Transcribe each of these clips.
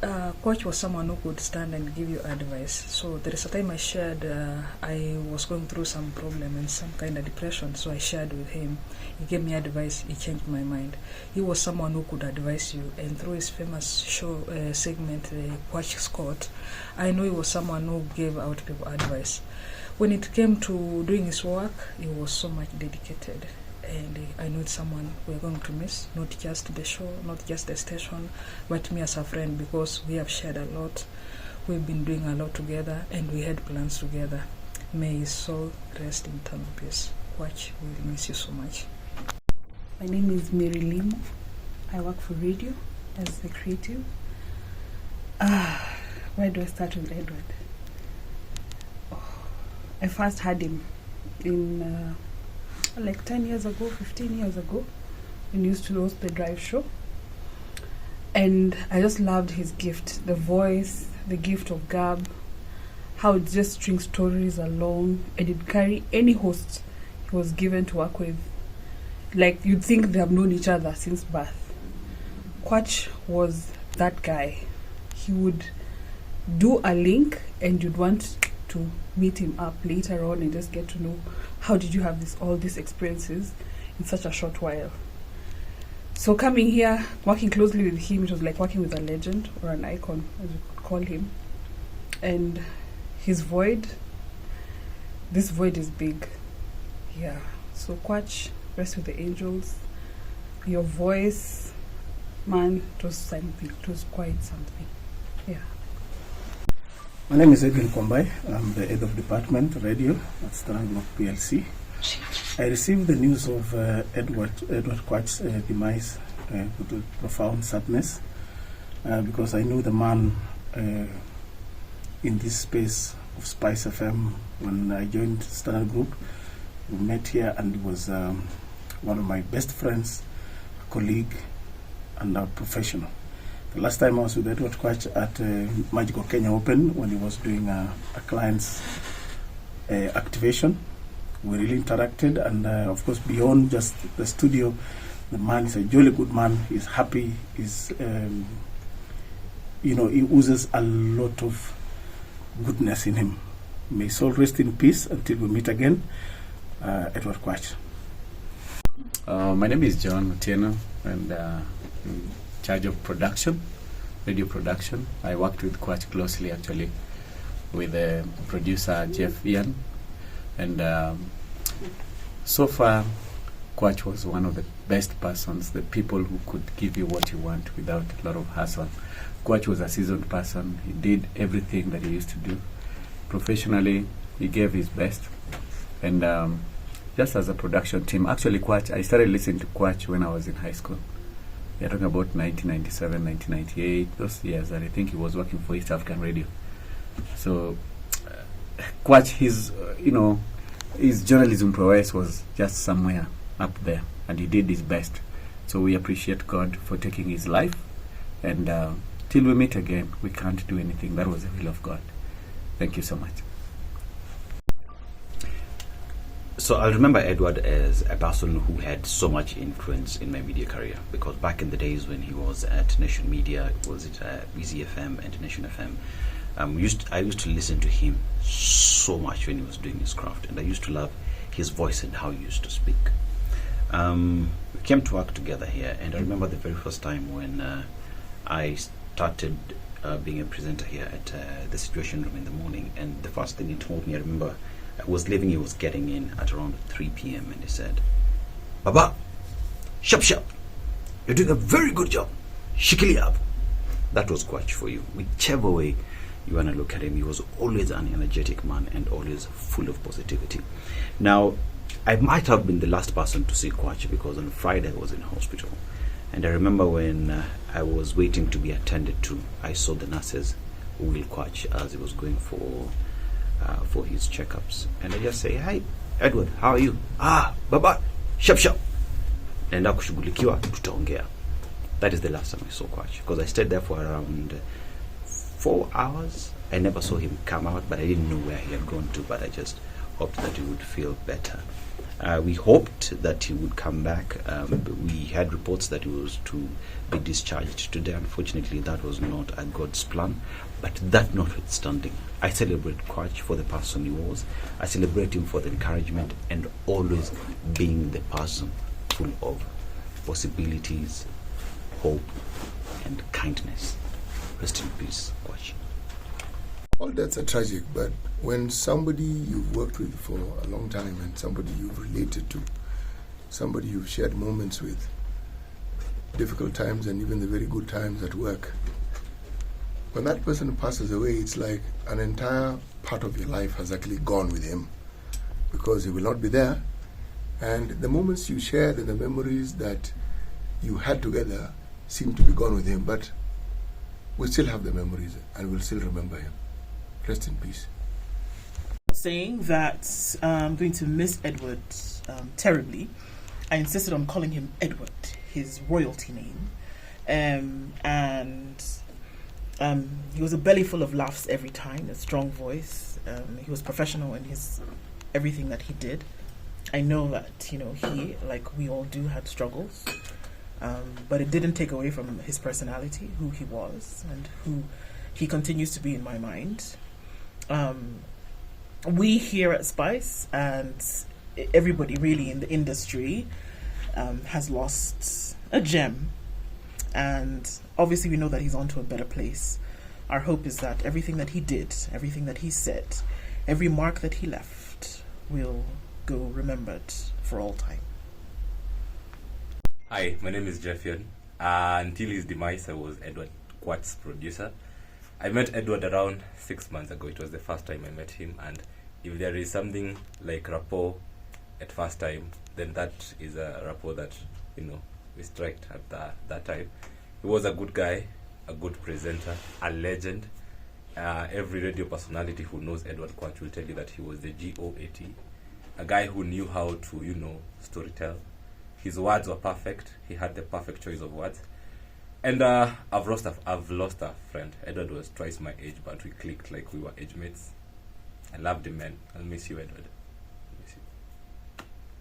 Kwach was someone who could stand and give you advice. So there is a time I shared, I was going through some problem and some kind of depression, so I shared with him. He gave me advice, he changed my mind. He was someone who could advise you, and through his famous show segment, Kwach's Court, I know he was someone who gave out people advice. When it came to doing his work, he was so much dedicated. And I know it's someone we're going to miss, not just the show, not just the station, but me as a friend, because we have shared a lot. We've been doing a lot together, and we had plans together. May his soul rest in eternal peace. Kwach, we'll miss you so much. My name is Mary Limo. I work for radio as a creative. Where do I start with Edward? I first had him in like 10 years ago, 15 years ago, when he used to host the drive show. And I just loved his gift, the voice, the gift of gab, how it just strings stories along, and it carry any host he was given to work with. Like, you'd think they have known each other since birth. Kwach was that guy. He would do a link, and you'd want to meet him up later on and just get to know how did you have all these experiences in such a short while. So coming here, working closely with him, it was like working with a legend or an icon, as you could call him. And his void, this void is big. Yeah. So Kwach, rest with the angels. Your voice, man, it was something. It was quite something. Yeah. My name is Edwin Kombai. I'm the head of department radio at Standard Group PLC. I received the news of Edward Kwach's demise with a profound sadness because I knew the man in this space of Spice FM when I joined Standard Group. We met here, and he was one of my best friends, a colleague, and a professional. The last time I was with Edward Kwach at Magical Kenya Open when he was doing a client's activation. We really interacted, and of course, beyond just the studio, the man is a jolly good man. He's happy. He's, he oozes a lot of goodness in him. May his soul rest in peace until we meet again. Edward Kwach. My name is John Otieno, and in charge of production, radio production. I worked with Kwach closely, actually, with the producer Jeff Ian, and so far Kwach was one of the best persons, the people who could give you what you want without a lot of hassle. Kwach was a seasoned person. He did everything that he used to do professionally. He gave his best, and just as a production team, actually Kwach, I started listening to Kwach when I was in high school. We're talking about 1997, 1998, those years, and I think he was working for East African Radio. So, Kwach, his journalism prowess was just somewhere up there, and he did his best. So we appreciate God for taking his life, and till we meet again, we can't do anything. That was the will of God. Thank you so much. So I remember Edward as a person who had so much influence in my media career, because back in the days when he was at Nation Media, was it Easy FM and Nation FM, I used to listen to him so much when he was doing his craft, and I used to love his voice and how he used to speak. We came to work together here, and I remember the very first time when I started being a presenter here at the Situation Room in the morning, and the first thing he told me, I remember I was leaving, he was getting in at around 3 p.m. and he said, "Baba, sharp, you're doing a very good job. Shikili up." That was Kwach for you. Whichever way you want to look at him, he was always an energetic man and always full of positivity. Now, I might have been the last person to see Kwach because on Friday I was in hospital. And I remember when I was waiting to be attended to, I saw the nurses wheel Kwach as he was going for his checkups, and I just say, "Hi Edward, how are you?" "Baba, sharp, naenda kushughulikiwa, tutaongea." That is the last time I saw Kwach, because I stayed there for around 4 hours. I never saw him come out, but I didn't know where he had gone to, but I just hoped that he would feel better. We hoped that he would come back. We had reports that he was to be discharged today. Unfortunately, that was not a God's plan. But that notwithstanding, I celebrate Kwach for the person he was. I celebrate him for the encouragement and always being the person full of possibilities, hope, and kindness. Rest in peace, Kwach. All deaths are tragic, but when somebody you've worked with for a long time and somebody you've related to, somebody you've shared moments with, difficult times and even the very good times at work, when that person passes away, it's like an entire part of your life has actually gone with him, because he will not be there. And the moments you shared and the memories that you had together seem to be gone with him, but we still have the memories and we'll still remember him. Rest in peace. Saying that I'm going to miss Edward terribly. I insisted on calling him Edward, his royalty name. And he was a belly full of laughs every time, a strong voice. He was professional in his everything that he did. I know that, he, like we all do, had struggles. But it didn't take away from his personality, who he was, and who he continues to be in my mind. We here at Spice and everybody really in the industry has lost a gem, and obviously we know that he's on to a better place. Our hope is that everything that he did, everything that he said, every mark that he left will go remembered for all time. Hi, my name is Jeffion. Until his demise, I was Edward Kwach's producer. I met Edward around 6 months ago. It was the first time I met him, and if there is something like rapport at first time, then that is a rapport that we struck at that time. He was a good guy, a good presenter, a legend. Every radio personality who knows Edward Kwach will tell you that he was the GOAT, a guy who knew how to storytell. His words were perfect. He had the perfect choice of words. And I've lost a friend. Edward was twice my age, but we clicked like we were age mates. I loved him, man. I'll miss you, Edward. Miss you.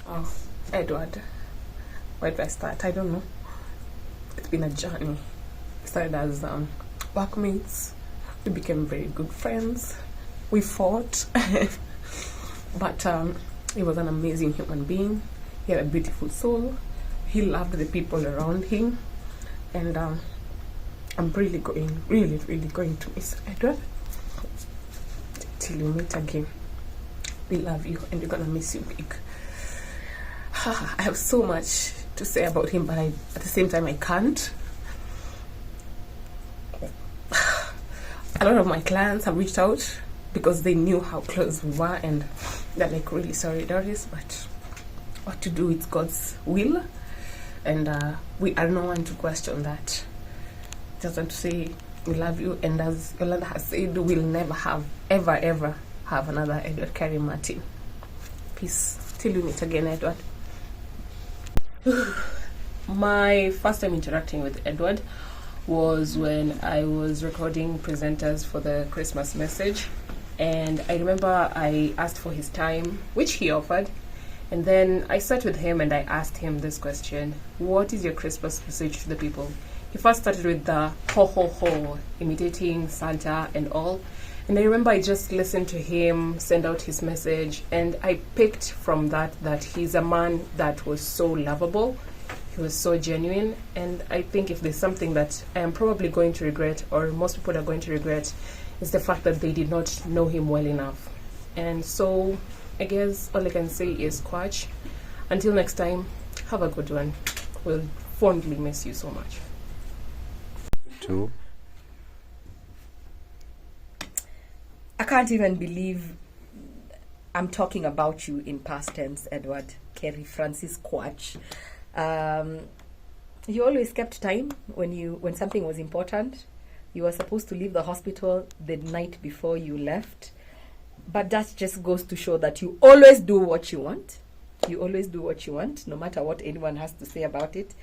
Oh, Edward. Where do I start? I don't know. It's been a journey. We started as workmates. We became very good friends. We fought. But he was an amazing human being. He had a beautiful soul. He loved the people around him. And I'm really going to miss Edward. Till you meet again. We love you and we're going to miss you big. I have so much to say about him, but at the same time I can't. A lot of my clients have reached out because they knew how close we were, and they're like, really sorry, Doris, but what to do, it's God's will. And we are no one to question that. Just want to say we love you, and as Yolanda has said, we'll never ever have another Edward Carey Martin. Peace. Till you meet again, Edward. My first time interacting with Edward was when I was recording presenters for the Christmas message, and I remember I asked for his time, which he offered. And then I sat with him and I asked him this question: what is your Christmas message to the people? He first started with the ho ho ho, imitating Santa and all. And I remember I just listened to him send out his message, and I picked from that he's a man that was so lovable. He was so genuine, and I think if there's something that I am probably going to regret, or most people are going to regret, is the fact that they did not know him well enough. And so I guess all I can say is, Kwach, until next time, have a good one. We'll fondly miss you so much. I can't even believe I'm talking about you in past tense, Edward Carey Francis Kwach. You always kept time when something was important. You were supposed to leave the hospital the night before you left. But that just goes to show that you always do what you want. You always do what you want, no matter what anyone has to say about it.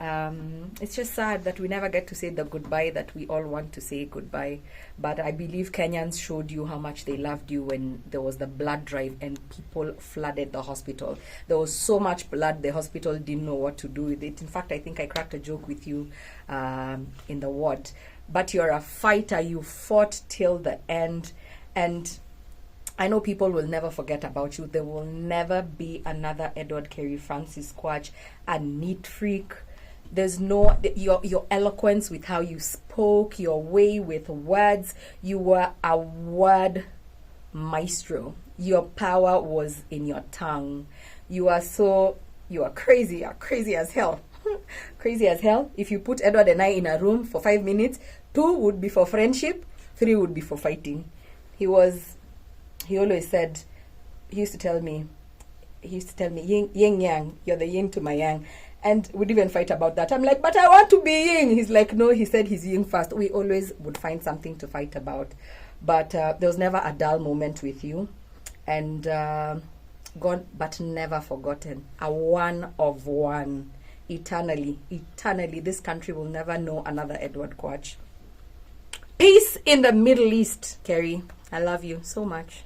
It's just sad that we never get to say the goodbye that we all want to say goodbye. But I believe Kenyans showed you how much they loved you when there was the blood drive and people flooded the hospital. There was so much blood, the hospital didn't know what to do with it. In fact, I think I cracked a joke with you in the ward. But you're a fighter. You fought till the end. And I know people will never forget about you. There will never be another Edward Kerry Francis Kwach, a neat freak. There's no, your eloquence with how you spoke, your way with words. You were a word maestro. Your power was in your tongue. You are crazy. You're crazy as hell. Crazy as hell. If you put Edward and I in a room for 5 minutes, 2 would be for friendship, 3 would be for fighting. He always said, he used to tell me, yin yang, you're the yin to my yang. And we'd even fight about that. I'm like, but I want to be yin. He's like, no, he said he's yin first. We always would find something to fight about. But there was never a dull moment with you. And gone, but never forgotten. A one of one. Eternally, this country will never know another Edward Kwach. Peace in the Middle East, Kerry. I love you so much.